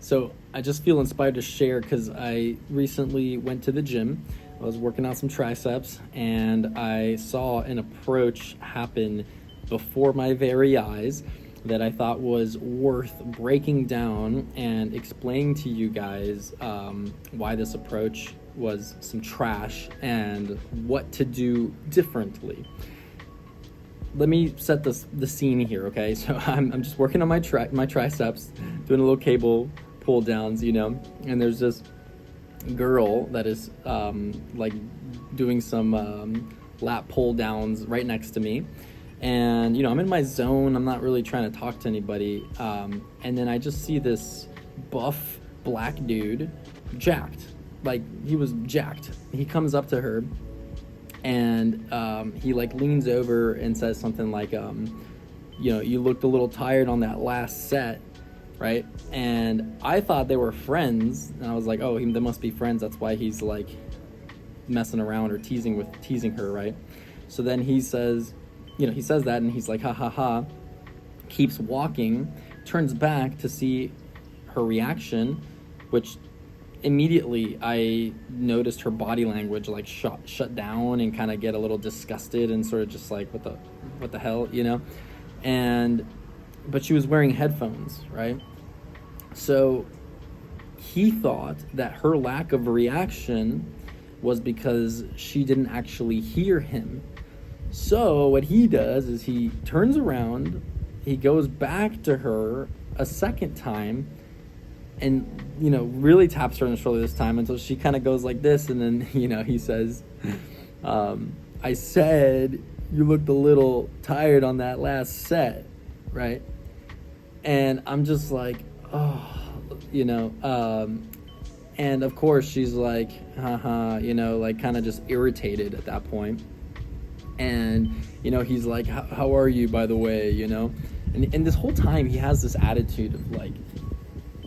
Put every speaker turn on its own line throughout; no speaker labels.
So I just feel inspired to share because I recently went to the gym. I was working out some triceps and I saw an approach happen before my very eyes that I thought was worth breaking down and explaining to you guys why this approach was some trash and what to do differently. Let me set the scene here, okay? So I'm just working on my triceps, doing a little cable pull downs, and there's this girl that is like doing some lat pull downs right next to me. And I'm in my zone, I'm not really trying to talk to anybody, and then I just see this buff black dude, jacked, like he was jacked. He comes up to her and he like leans over and says something like you looked a little tired on that last set, right? And I thought they were friends, and I was like, oh, they must be friends, that's why he's like messing around or teasing her, right? So then he says that, and he's like, ha ha ha, keeps walking, turns back to see her reaction, which immediately I noticed her body language like shut down and kind of get a little disgusted and sort of just like, what the hell, but she was wearing headphones, right? So he thought that her lack of reaction was because she didn't actually hear him. So what he does is he turns around, he goes back to her a second time, and really taps her on the shoulder this time until she kind of goes like this, and then he says, I said you looked a little tired on that last set, right? And I'm just like, and of course she's like, haha, like kind of just irritated at that point. And he's like, how are you, by the way, and this whole time he has this attitude of like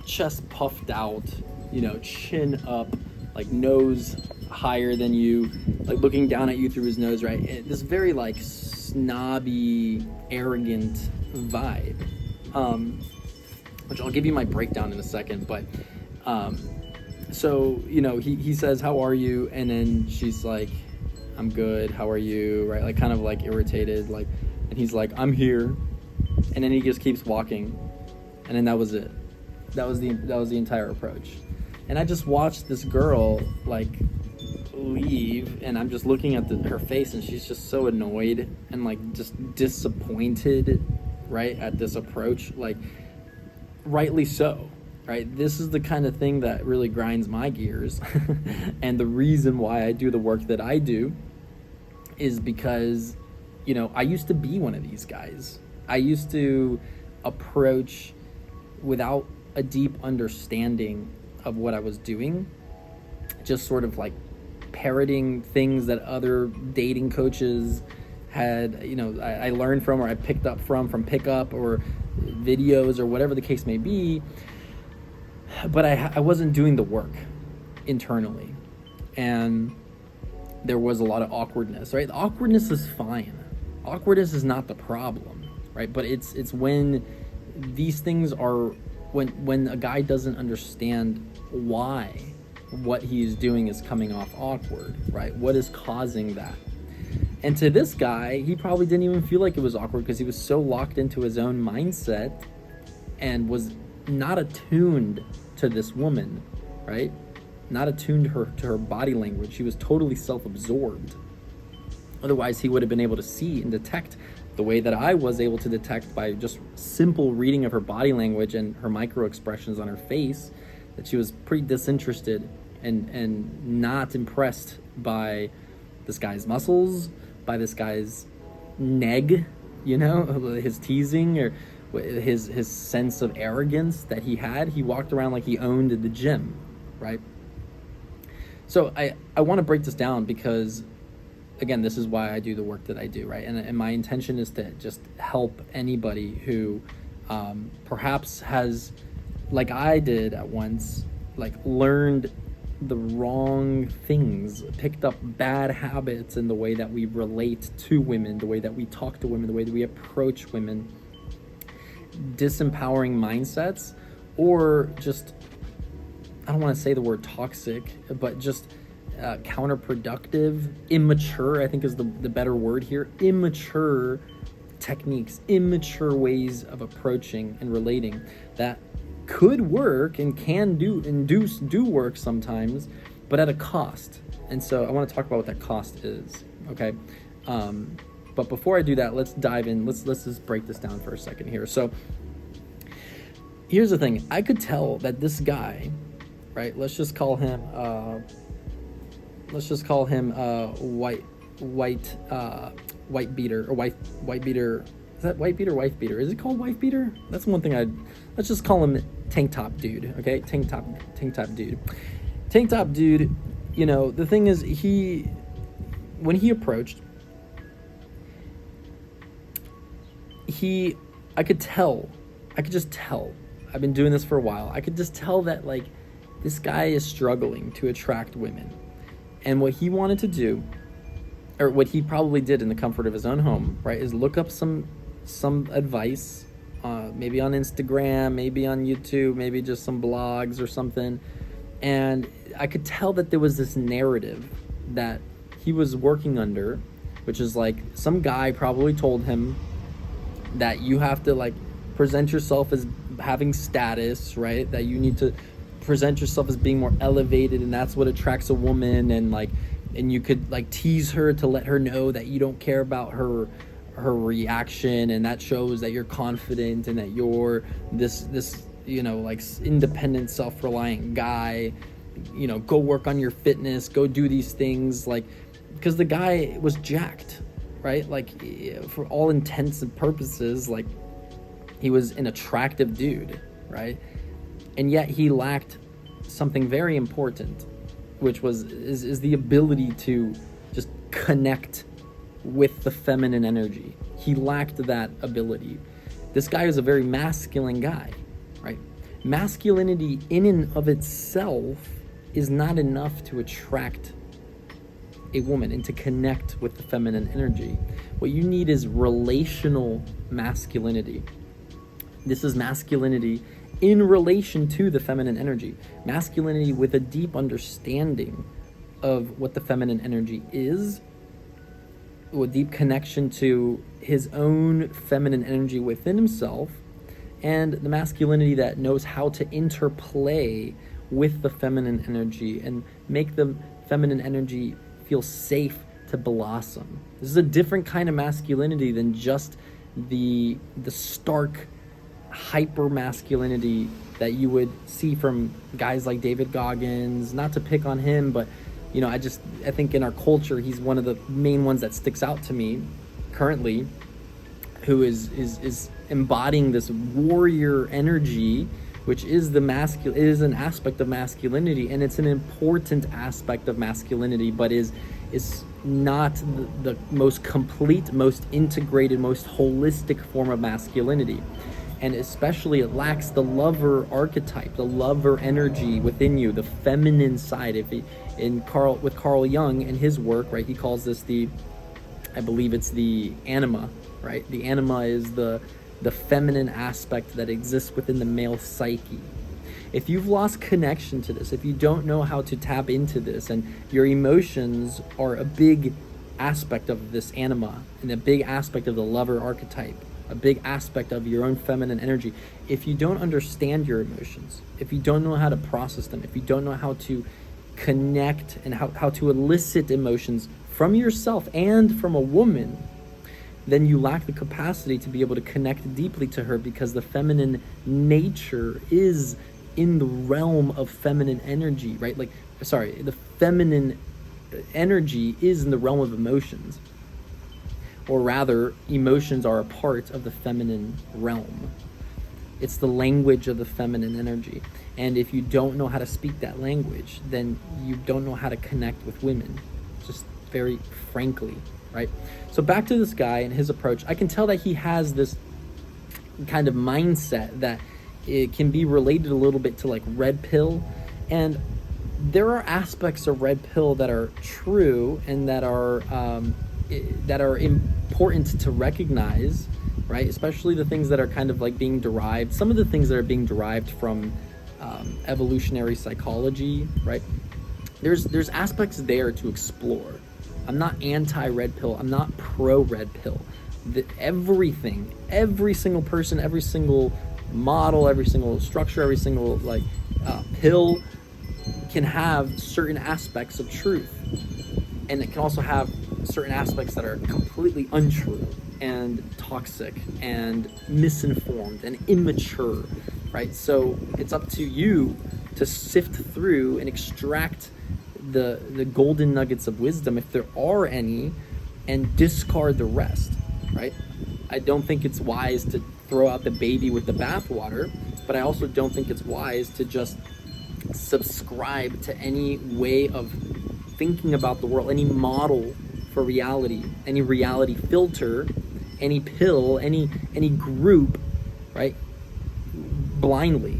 chest puffed out, chin up, like nose higher than you, like looking down at you through his nose, right? And this very like snobby, arrogant vibe, which I'll give you my breakdown in a second. But so he says, how are you? And then she's like, I'm good, how are you, right? Like kind of like irritated, like, and he's like, I'm here. And then he just keeps walking, and then that was it. That was the entire approach. And I just watched this girl like leave, and I'm just looking at her face, and she's just so annoyed and like just disappointed, right, at this approach, like rightly so, right? This is the kind of thing that really grinds my gears. And the reason why I do the work that I do is because I used to be one of these guys. I used to approach without a deep understanding of what I was doing, just sort of like parroting things that other dating coaches had, I learned from, or I picked up from pickup or videos or whatever the case may be. But I wasn't doing the work internally, and there was a lot of awkwardness, right? The awkwardness is fine. Awkwardness is not the problem, right? But it's when these things are, when a guy doesn't understand why what he's doing is coming off awkward, right? What is causing that? And to this guy, he probably didn't even feel like it was awkward because he was so locked into his own mindset and was not attuned to this woman, right? Not attuned to her body language. She was totally self-absorbed. Otherwise, he would have been able to see and detect the way that I was able to detect by just simple reading of her body language and her micro expressions on her face, that she was pretty disinterested and not impressed by this guy's muscles, by this guy's neg, his teasing, or his sense of arrogance that he had. He walked around like he owned the gym, right? So I want to break this down because, again, this is why I do the work that I do, right? And my intention is to just help anybody who perhaps has, like I did at once, like learned the wrong things, picked up bad habits in the way that we relate to women, the way that we talk to women, the way that we approach women, disempowering mindsets, or just, I don't want to say the word toxic, but just counterproductive, immature, I think is the better word here, immature techniques, immature ways of approaching and relating that could work and can do work sometimes, but at a cost. And so I want to talk about what that cost is, okay? But before I do that, let's dive in. Let's just break this down for a second here. So here's the thing. I could tell that this guy, right? Let's just call him white beater or white beater. Is that white beater, wife beater? Is it called wife beater? That's one thing let's just call him tank top dude. Okay, tank top dude. Tank top dude. You know, the thing is, when he approached, I could just tell. I've been doing this for a while. I could just tell that, like, this guy is struggling to attract women. And what he wanted to do, or what he probably did in the comfort of his own home, right, is look up some advice, maybe on Instagram, maybe on YouTube, maybe just some blogs or something. And I could tell that there was this narrative that he was working under, which is like some guy probably told him that you have to, like, present yourself as having status, right? That you need to present yourself as being more elevated, and that's what attracts a woman, and you could, like, tease her to let her know that you don't care about her reaction, and that shows that you're confident and that you're this you know, like, independent, self-reliant guy. You know, go work on your fitness, go do these things, like, because the guy was jacked, right? Like, for all intents and purposes, like, he was an attractive dude, right? And yet he lacked something very important, which is the ability to just connect with the feminine energy. He lacked that ability. This guy is a very masculine guy, right? Masculinity in and of itself is not enough to attract a woman and to connect with the feminine energy. What you need is relational masculinity. This is masculinity in relation to the feminine energy. Masculinity with a deep understanding of what the feminine energy is, with deep connection to his own feminine energy within himself, and the masculinity that knows how to interplay with the feminine energy and make the feminine energy feel safe to blossom. This is a different kind of masculinity than just the stark hyper masculinity that you would see from guys like David Goggins. Not to pick on him, but you know, I think in our culture he's one of the main ones that sticks out to me currently, who is embodying this warrior energy, which is is an aspect of masculinity, and it's an important aspect of masculinity, but is not the most complete, most integrated, most holistic form of masculinity. And especially it lacks the lover archetype, the lover energy within you, the feminine side. With Carl Jung and his work, right, he calls this I believe it's the anima, right? The anima is the feminine aspect that exists within the male psyche. If you've lost connection to this, if you don't know how to tap into this, and your emotions are a big aspect of this anima and a big aspect of the lover archetype, a big aspect of your own feminine energy, if you don't understand your emotions, if you don't know how to process them, if you don't know how to connect and how to elicit emotions from yourself and from a woman, then you lack the capacity to be able to connect deeply to her, because the feminine nature is in the realm of feminine energy, right? The feminine energy is in the realm of emotions. Or rather, emotions are a part of the feminine realm. It's the language of the feminine energy. And if you don't know how to speak that language, then you don't know how to connect with women, just very frankly, right? So back to this guy and his approach. I can tell that he has this kind of mindset that it can be related a little bit to like red pill. And there are aspects of red pill that are true and that are important to recognize, right? Especially the things that are kind of like being derived, some of the things that are being derived from evolutionary psychology, right? There's aspects there to explore. I'm not anti-red pill. I'm not pro-red pill. Everything, every single person, every single model, every single structure, every single pill can have certain aspects of truth, and it can also have certain aspects that are completely untrue and toxic and misinformed and immature, right? So it's up to you to sift through and extract the golden nuggets of wisdom, if there are any, and discard the rest, right? I don't think it's wise to throw out the baby with the bathwater, but I also don't think it's wise to just subscribe to any way of thinking about the world, any model for reality, any reality filter, any pill, any group, right? Blindly,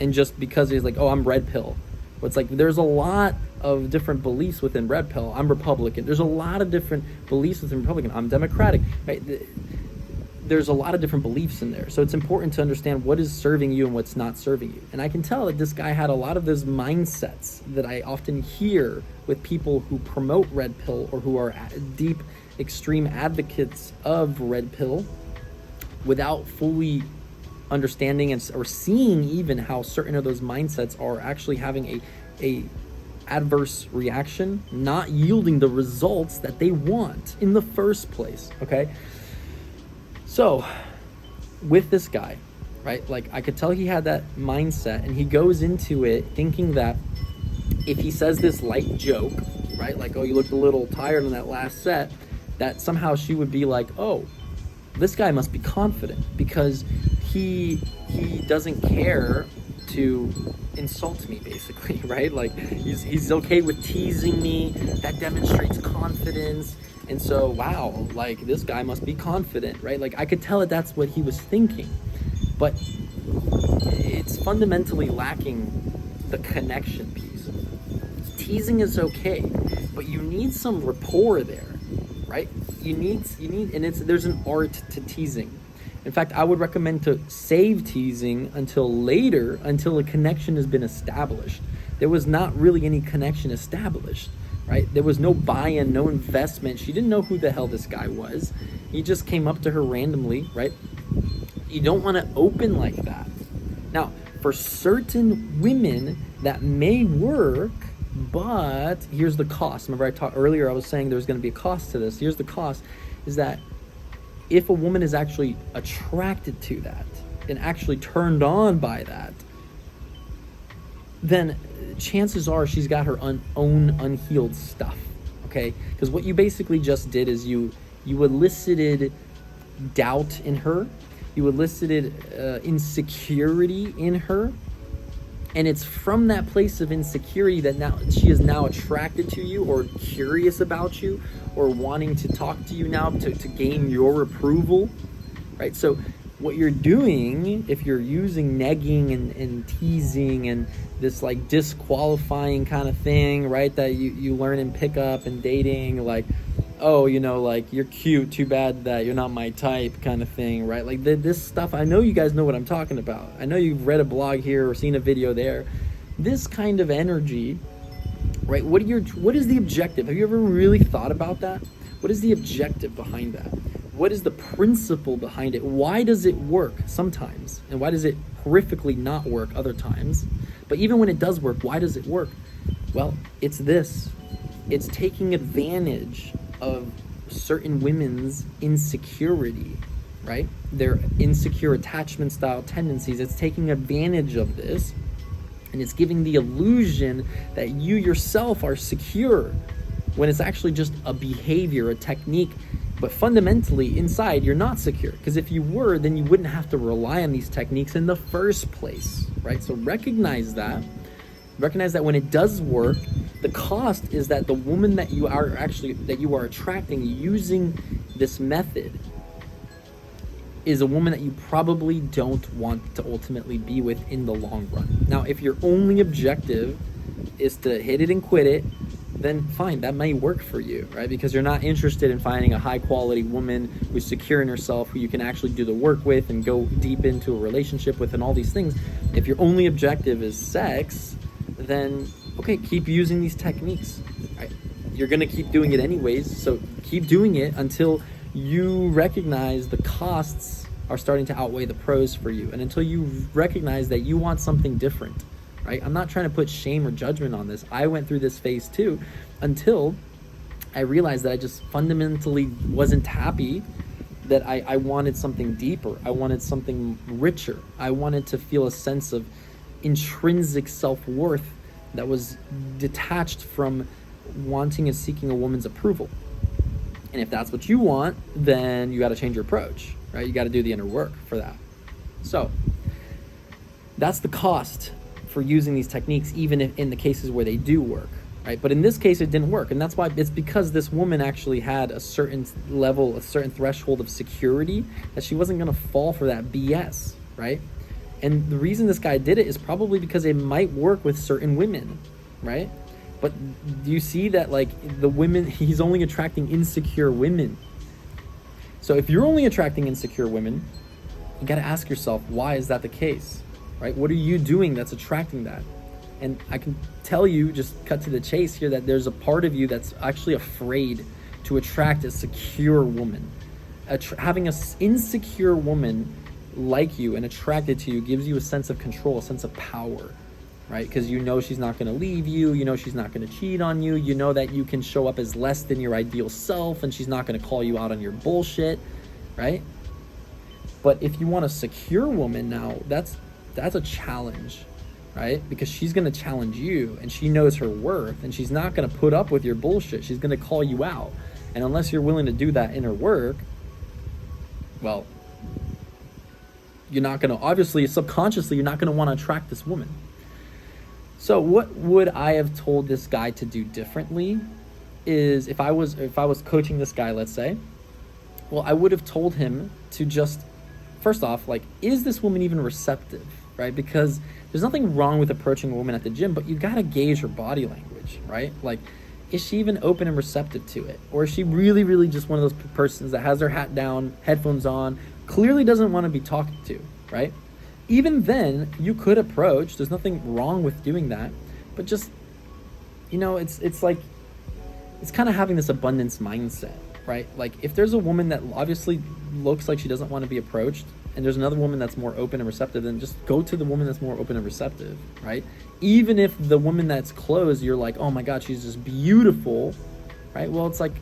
and just because he's like, oh, I'm red pill. But it's like there's a lot of different beliefs within red pill. I'm Republican. There's a lot of different beliefs within Republican. I'm Democratic, right? There's a lot of different beliefs in there. So it's important to understand what is serving you and what's not serving you. And I can tell that this guy had a lot of those mindsets that I often hear with people who promote red pill or who are deep, extreme advocates of red pill, without fully understanding or seeing even how certain of those mindsets are actually having a adverse reaction, not yielding the results that they want in the first place, okay? So, with this guy, right, like I could tell he had that mindset, and he goes into it thinking that if he says this light joke, right, like, oh, you looked a little tired on that last set, that somehow she would be like, oh, this guy must be confident because he doesn't care to insult me, basically, right? Like he's okay with teasing me. That demonstrates confidence. And so, wow, like this guy must be confident, right? Like I could tell that that's what he was thinking, but it's fundamentally lacking the connection piece. Teasing is okay, but you need some rapport there, right? You need, and there's an art to teasing. In fact, I would recommend to save teasing until later, until a connection has been established. There was not really any connection established, right? There was no buy-in, no investment. She didn't know who the hell this guy was. He just came up to her randomly, right? You don't want to open like that. Now, for certain women, that may work, but here's the cost. Remember I talked earlier, I was saying there's going to be a cost to this. Here's the cost, is that if a woman is actually attracted to that and actually turned on by that, then chances are she's got her own unhealed stuff, okay? Because what you basically just did is you elicited doubt in her, you elicited insecurity in her, and it's from that place of insecurity that now she is now attracted to you or curious about you or wanting to talk to you now to gain your approval, right? So what you're doing, if you're using negging and teasing and this like disqualifying kind of thing, right, that you learn in pickup and dating, like, oh, you know, like, you're cute, too bad that you're not my type kind of thing, right? Like this stuff, I know you guys know what I'm talking about. I know you've read a blog here or seen a video there. This kind of energy, right? What is the objective? Have you ever really thought about that? What is the objective behind that? What is the principle behind it? Why does it work sometimes? And why does it horrifically not work other times? But even when it does work, why does it work? Well, it's this. It's taking advantage of certain women's insecurity, right? Their insecure attachment style tendencies. It's taking advantage of this, and it's giving the illusion that you yourself are secure when it's actually just a behavior, a technique. But fundamentally inside, you're not secure, because if you were, then you wouldn't have to rely on these techniques in the first place, right? So recognize that when it does work, the cost is that the woman that you are attracting using this method is a woman that you probably don't want to ultimately be with in the long run. Now, if your only objective is to hit it and quit it, then fine, that may work for you, right? Because you're not interested in finding a high quality woman who's secure in herself, who you can actually do the work with and go deep into a relationship with and all these things. If your only objective is sex, then okay, keep using these techniques, right? You're gonna keep doing it anyways, so keep doing it until you recognize the costs are starting to outweigh the pros for you, and until you recognize that you want something different, right? I'm not trying to put shame or judgment on this. I went through this phase too, until I realized that I just fundamentally wasn't happy, that I wanted something deeper. I wanted something richer. I wanted to feel a sense of intrinsic self-worth that was detached from wanting and seeking a woman's approval. And if that's what you want, then you got to change your approach, right? You got to do the inner work for that. So that's the cost for using these techniques, even if in the cases where they do work, right? But in this case, it didn't work. And that's why it's because this woman actually had a certain level, a certain threshold of security that she wasn't going to fall for that BS, right? And the reason this guy did it is probably because it might work with certain women, right? But do you see that, like, the women, he's only attracting insecure women. So if you're only attracting insecure women, you got to ask yourself, why is that the case, right? What are you doing that's attracting that? And I can tell you, just cut to the chase here, that there's a part of you that's actually afraid to attract a secure woman. Having an insecure woman like you and attracted to you gives you a sense of control, a sense of power, right? Because you know she's not going to leave you, you know she's not going to cheat on you, you know that you can show up as less than your ideal self and she's not going to call you out on your bullshit, right? But if you want a secure woman now, that's a challenge, right? Because she's going to challenge you and she knows her worth and she's not going to put up with your bullshit. She's going to call you out. And unless you're willing to do that inner work, well, you're not going to, obviously, subconsciously, you're not going to want to attract this woman. So what would I have told this guy to do differently is, if I was coaching this guy, let's say, well, I would have told him to just, first off, like, is this woman even receptive, right? Because there's nothing wrong with approaching a woman at the gym, but you got to gauge her body language, right? Like, is she even open and receptive to it? Or is she really, really just one of those persons that has their hat down, headphones on, clearly doesn't want to be talked to, right? Even then, you could approach. There's nothing wrong with doing that, but just, you know, it's like, it's kind of having this abundance mindset, right? Like, if there's a woman that obviously looks like she doesn't want to be approached, and there's another woman that's more open and receptive, then just go to the woman that's more open and receptive, right? Even if the woman that's closed, you're like, oh my God, she's just beautiful, right? Well, it's like,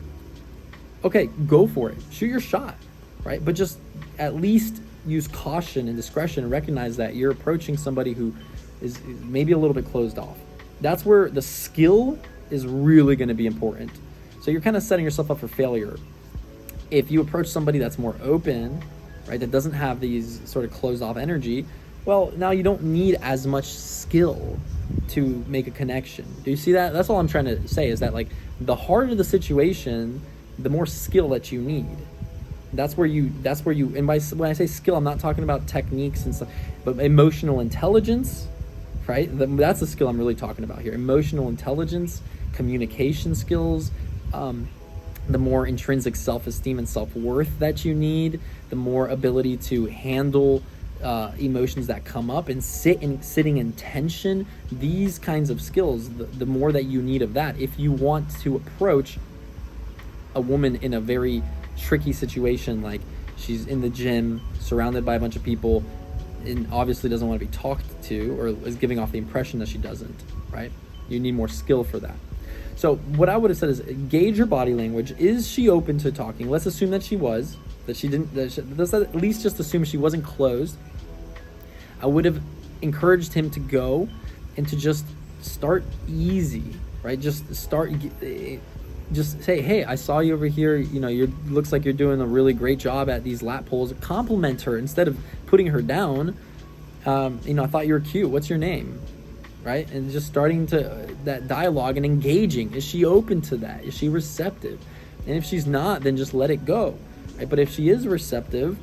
okay, go for it. Shoot your shot, right? But just at least use caution and discretion and recognize that you're approaching somebody who is maybe a little bit closed off. That's where the skill is really going to be important. So you're kind of setting yourself up for failure. If you approach somebody that's more open, right, that doesn't have these sort of closed off energy, well, now you don't need as much skill to make a connection. Do you see that? That's all I'm trying to say, is that, like, the harder the situation, the more skill that you need. That's where you, and when I say skill, I'm not talking about techniques and stuff, but emotional intelligence, right? That's the skill I'm really talking about here. Emotional intelligence, communication skills, the more intrinsic self-esteem and self-worth that you need, the more ability to handle emotions that come up and sitting in tension. These kinds of skills, the more that you need of that if you want to approach a woman in a very tricky situation, like she's in the gym surrounded by a bunch of people and obviously doesn't want to be talked to, or is giving off the impression that she doesn't, right? You need more skill for that. So what I would have said is, gauge her body language. Is she open to talking? Let's assume that she was, that she didn't, let's at least just assume she wasn't closed. I would have encouraged him to go and to just start easy, right? Just say, hey, I saw you over here, you know, looks like you're doing a really great job at these lat pulls. Compliment her instead of putting her down. You know, I thought you were cute. What's your name? Right? And just starting to that dialogue and engaging. Is she open to that? Is she receptive? And if she's not, then just let it go, right? But if she is receptive,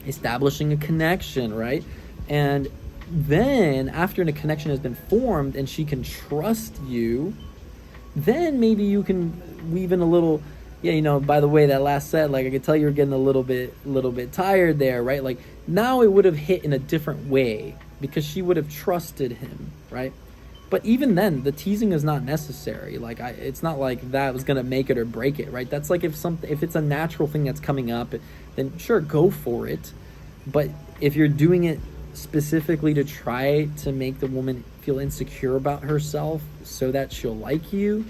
establishing a connection, right? And then after a connection has been formed and she can trust you, Then maybe you can weave in a little, yeah, by the way, that last set, like I could tell you were getting a little bit tired there, right? Like now it would have hit in a different way because she would have trusted him, right? But even then, the teasing is not necessary. Like it's not like that was gonna make it or break it, right? That's like if it's a natural thing that's coming up, then sure, go for it. But if you're doing it specifically to try to make the woman feel insecure about herself so that she'll like you,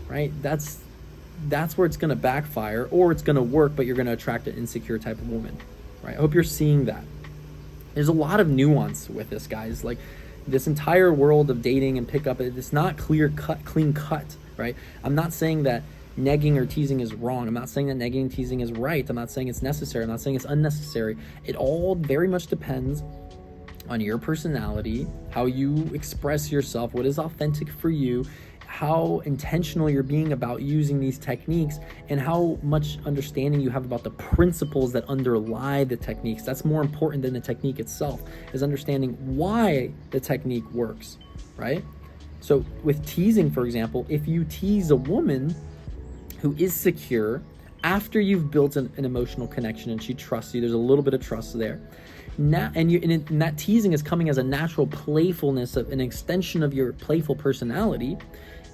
right? That's where it's gonna backfire, or it's gonna work, but you're gonna attract an insecure type of woman, right? I hope you're seeing that. There's a lot of nuance with this, guys. Like this entire world of dating and pickup, it's not clean cut, right? I'm not saying that negging or teasing is wrong. I'm not saying that negging and teasing is right. I'm not saying it's necessary. I'm not saying it's unnecessary. It all very much depends on your personality, how you express yourself, what is authentic for you, how intentional you're being about using these techniques, and how much understanding you have about the principles that underlie the techniques. That's more important than the technique itself, is understanding why the technique works, right? So with teasing, for example, if you tease a woman who is secure after you've built an emotional connection and she trusts you, there's a little bit of trust there. Now, and that teasing is coming as a natural playfulness, of an extension of your playful personality.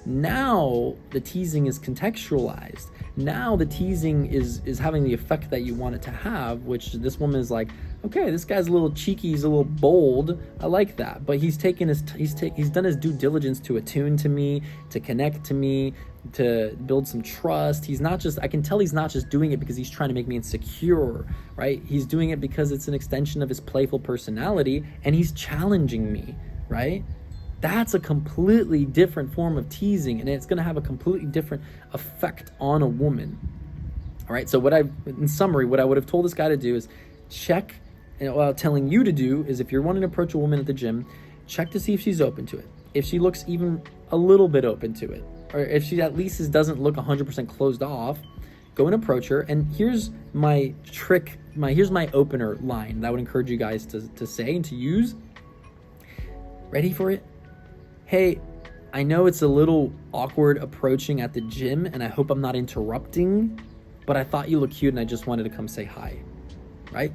Now the teasing is contextualized. Now the teasing is having the effect that you want it to have, which this woman is like, okay, this guy's a little cheeky, he's a little bold, I like that. But he's done his due diligence to attune to me, to connect to me, to build some trust. I can tell he's not just doing it because he's trying to make me insecure, right? He's doing it because it's an extension of his playful personality and he's challenging me, right? That's a completely different form of teasing, and it's going to have a completely different effect on a woman. All right, so in summary, what I would have told this guy to do is check, and what I'm telling you to do is, if you're wanting to approach a woman at the gym, check to see if she's open to it. If she looks even a little bit open to it, or if she at least doesn't look 100% closed off, go and approach her. And here's my trick, here's my opener line that I would encourage you guys to say and to use. Ready for it? Hey, I know it's a little awkward approaching at the gym, and I hope I'm not interrupting, but I thought you looked cute and I just wanted to come say hi, right?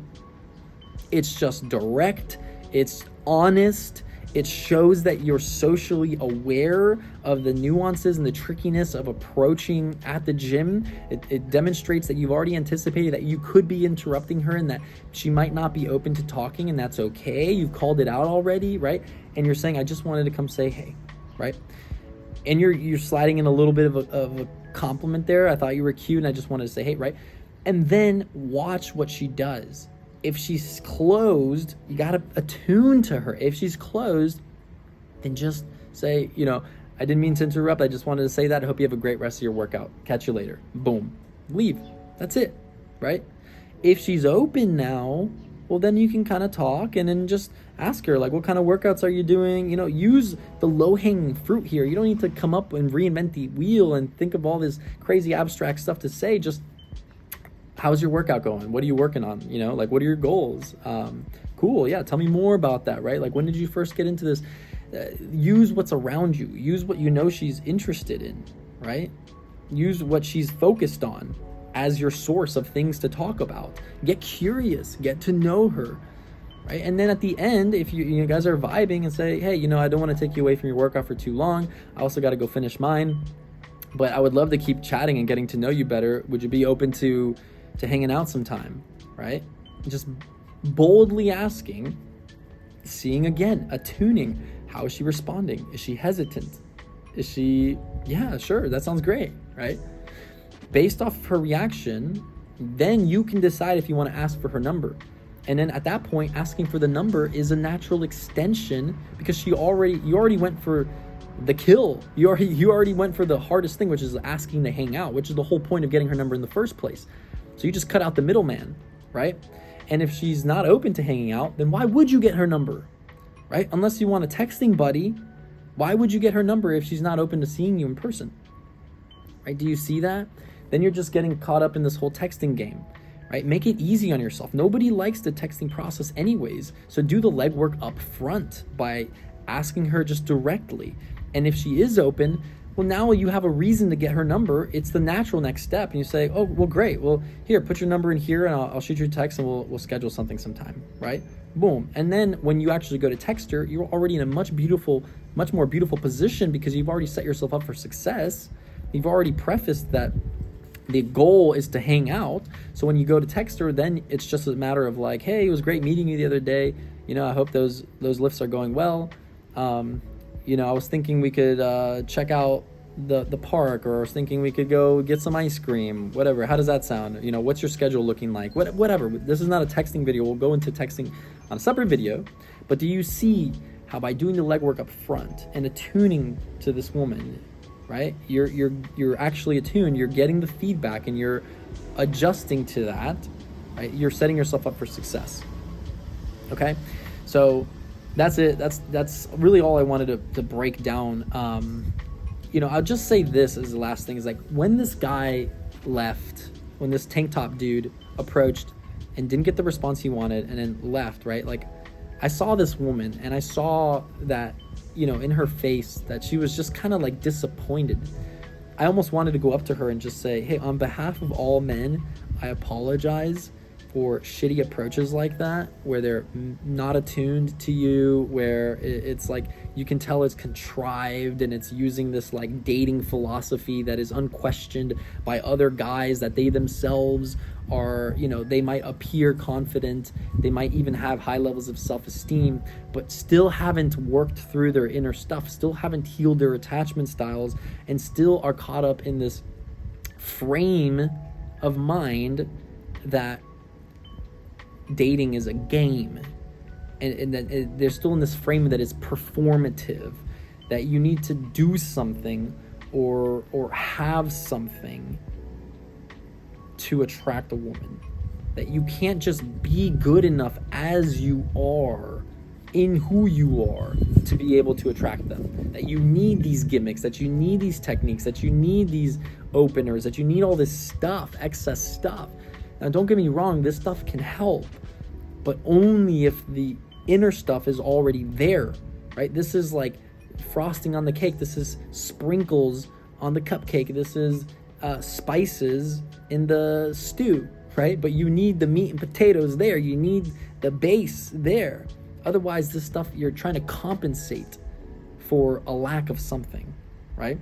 It's just direct, it's honest, it shows that you're socially aware of the nuances and the trickiness of approaching at the gym. It demonstrates that you've already anticipated that you could be interrupting her and that she might not be open to talking, and that's okay. You've called it out already, right? And you're saying, I just wanted to come say hey, right? And you're sliding in a little bit of a compliment there. I thought you were cute and I just wanted to say hey, right? And then watch what she does. If she's closed, you got to attune to her. If she's closed, then just say, I didn't mean to interrupt. I just wanted to say that. I hope you have a great rest of your workout. Catch you later. Boom. Leave. That's it, right? If she's open now, well, then you can kind of talk and then just ask her, like, what kind of workouts are you doing? Use the low-hanging fruit here. You don't need to come up and reinvent the wheel and think of all this crazy abstract stuff to say. Just, how's your workout going? What are you working on? What are your goals? Cool. Yeah. Tell me more about that, right? Like, when did you first get into this? Use what's around you. Use what she's interested in, right? Use what she's focused on as your source of things to talk about. Get curious, get to know her, right? And then at the end, if you guys are vibing and say, hey, I don't want to take you away from your workout for too long. I also got to go finish mine, but I would love to keep chatting and getting to know you better. Would you be open to hanging out sometime, right? Just boldly asking, seeing again, attuning. How is she responding? Is she hesitant? Is she, yeah, sure, that sounds great, right? Based off of her reaction, then you can decide if you want to ask for her number. And then at that point, asking for the number is a natural extension, because you already went for the kill. You already went for the hardest thing, which is asking to hang out, which is the whole point of getting her number in the first place. So you just cut out the middleman, right? And if she's not open to hanging out, then why would you get her number, right? Unless you want a texting buddy, why would you get her number if she's not open to seeing you in person, right? Do you see that? Then you're just getting caught up in this whole texting game, right? Make it easy on yourself. Nobody likes the texting process anyways. So do the legwork up front by asking her just directly. And if she is open, Well, now you have a reason to get her number. It's the natural next step. And you say, oh, well, great. Well, here, put your number in here and I'll shoot you a text and we'll schedule something sometime, right? Boom. And then when you actually go to text her, you're already in a much more beautiful position because you've already set yourself up for success. You've already prefaced that the goal is to hang out. So when you go to text her, then it's just a matter of like, hey, it was great meeting you the other day. I hope those lifts are going well. I was thinking we could check out the park, or I was thinking we could go get some ice cream, whatever. How does that sound? What's your schedule looking like? Whatever. This is not a texting video. We'll go into texting on a separate video. But do you see how by doing the legwork up front and attuning to this woman, right? You're actually attuned, you're getting the feedback and you're adjusting to that, right? You're setting yourself up for success. Okay? So that's it. That's really all I wanted to break down. I'll just say this as the last thing is like when this guy left, when this tank top dude approached and didn't get the response he wanted and then left, right? Like I saw this woman and I saw that, in her face that she was just kind of like disappointed. I almost wanted to go up to her and just say, hey, on behalf of all men, I apologize for shitty approaches like that, where they're not attuned to you, where it's like you can tell it's contrived and it's using this like dating philosophy that is unquestioned by other guys, that they themselves are, they might appear confident, they might even have high levels of self-esteem, but still haven't worked through their inner stuff, still haven't healed their attachment styles, and still are caught up in this frame of mind that dating is a game, and that they're still in this frame that is performative, that you need to do something or have something to attract a woman, that you can't just be good enough as you are, in who you are, to be able to attract them, that you need these gimmicks, that you need these techniques, that you need these openers, that you need all this stuff, excess stuff. Now, don't get me wrong, this stuff can help, but only if the inner stuff is already there, right? This is like frosting on the cake. This is sprinkles on the cupcake. This is spices in the stew, right? But you need the meat and potatoes there. You need the base there. Otherwise, this stuff, you're trying to compensate for a lack of something, right?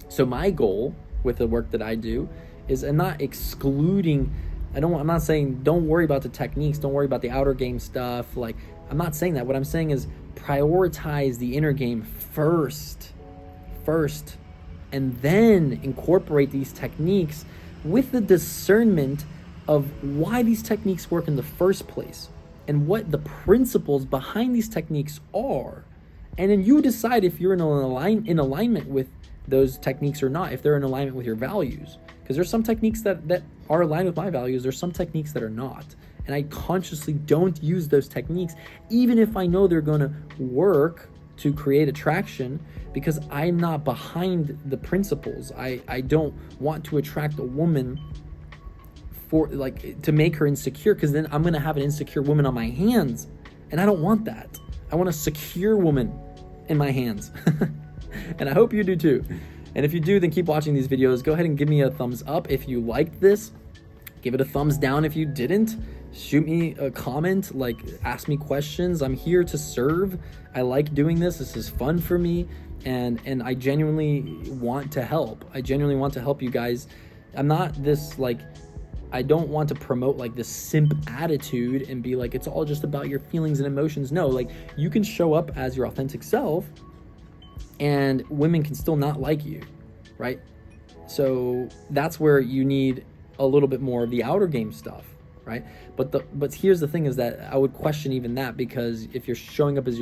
So my goal with the work that I do is, and not excluding, I'm not saying don't worry about the techniques, don't worry about the outer game stuff. Like, I'm not saying that. What I'm saying is prioritize the inner game first, and then incorporate these techniques with the discernment of why these techniques work in the first place and what the principles behind these techniques are. And then you decide if you're in alignment with those techniques or not, if they're in alignment with your values. Because there's some techniques that are aligned with my values, there's some techniques that are not. And I consciously don't use those techniques, even if I know they're gonna work to create attraction, because I'm not behind the principles. I don't want to attract a woman for, like, to make her insecure, because then I'm gonna have an insecure woman on my hands, and I don't want that. I want a secure woman in my hands. And I hope you do too. And if you do, then keep watching these videos. Go ahead and give me a thumbs up if you liked this. Give it a thumbs down if you didn't. Shoot me a comment, like ask me questions. I'm here to serve. I like doing this. This is fun for me. And I genuinely want to help. I genuinely want to help you guys. I'm not this, like, I don't want to promote like this simp attitude and be like, it's all just about your feelings and emotions. No, like, you can show up as your authentic self and women can still not like you, right? So that's where you need a little bit more of the outer game stuff, right? But here's the thing, is that I would question even that, because if you're showing up as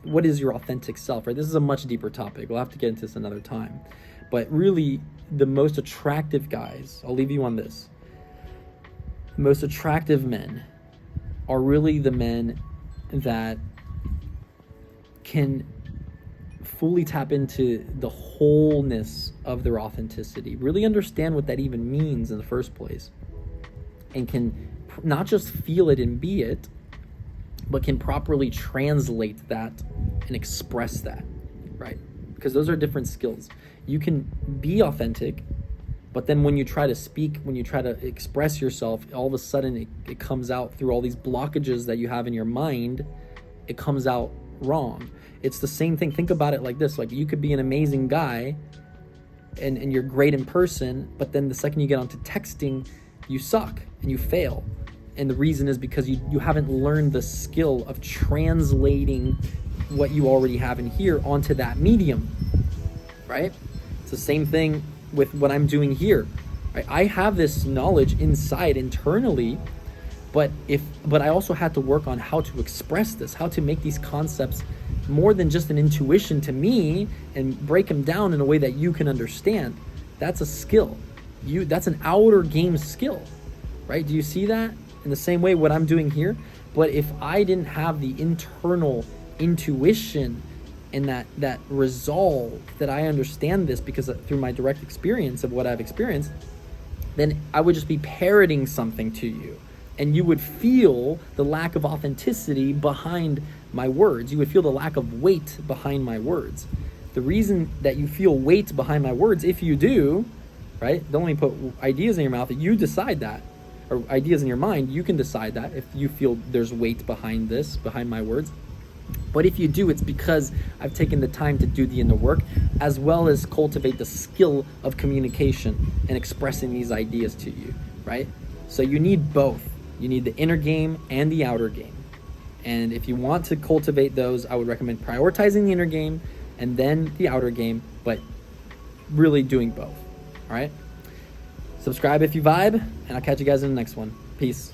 what is your authentic self, right? This is a much deeper topic. We'll have to get into this another time. But really, the most attractive guys, I'll leave you on this. The most attractive men are really the men that can fully tap into the wholeness of their authenticity, really understand what that even means in the first place, and can not just feel it and be it, but can properly translate that and express that, right? because those are different skills. You can be authentic, but then when you try to speak, when you try to express yourself, all of a sudden it comes out through all these blockages that you have in your mind. It comes out wrong. It's the same thing. Think about it like this. Like, you could be an amazing guy and you're great in person, but then the second you get onto texting, you suck and you fail. And the reason is because you haven't learned the skill of translating what you already have in here onto that medium, right? It's the same thing with what I'm doing here, right? I have this knowledge inside internally, but I also had to work on how to express this, how to make these concepts more than just an intuition to me and break them down in a way that you can understand. That's a skill. That's an outer game skill, right? Do you see that? In the same way what I'm doing here. But if I didn't have the internal intuition and that resolve that I understand this because through my direct experience of what I've experienced, then I would just be parroting something to you, and you would feel the lack of authenticity behind my words. You would feel the lack of weight behind my words. The reason that you feel weight behind my words, if you do, right? Don't only put ideas in your mouth, you decide that, or ideas in your mind, you can decide that if you feel there's weight behind this, behind my words. But if you do, it's because I've taken the time to do the inner work, as well as cultivate the skill of communication and expressing these ideas to you, right? So you need both. You need the inner game and the outer game. And if you want to cultivate those, I would recommend prioritizing the inner game and then the outer game, but really doing both, all right? Subscribe if you vibe, and I'll catch you guys in the next one. Peace.